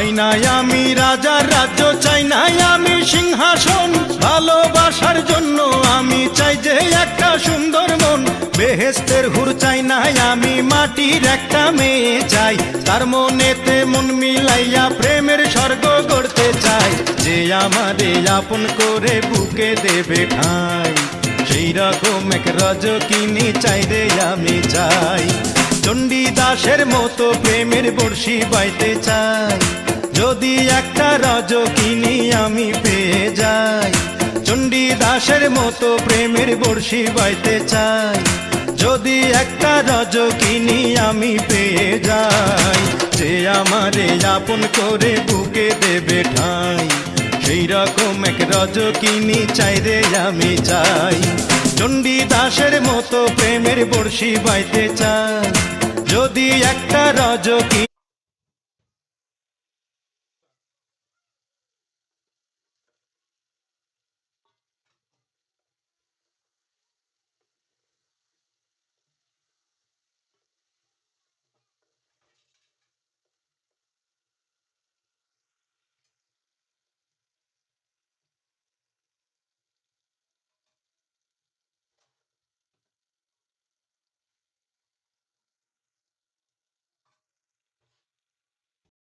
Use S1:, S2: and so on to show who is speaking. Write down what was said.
S1: চাই না আমি রাজার রাজ্য, চাই না আমি সিংহাসন, ভালোবাসার জন্য আমি চাই যে একটা সুন্দর মন। বেহেশতের হুর চাই না আমি, মাটির একটা মেয়ে চাই, তার মনেতে মন মিলাইয়া প্রেমের স্বর্গ গড়তে চাই। যে আমারে আপন করে বুকে দেবে ঠাঁই, সেই রকম এক রজকিনী চাই রে আমি চাই। চণ্ডীদাসের মতো প্রেমের বর্ষি বাইতে চাই, যদি একটা রজকিনী আমি পেয়ে যাই। চণ্ডীদাসের মতো প্রেমের বর্ষি বাইতে চাই, যদি একটা রজকিনী আমি পেয়ে যাই। যে আমারে আপন করে বুকে দেবে ঠাঁই, সেই রকম এক রজকিনী চাই রে আমি চাই। চণ্ডীদাসের মতো প্রেমের বর্ষি বাইতে চাই, যদি একটা রজকিনী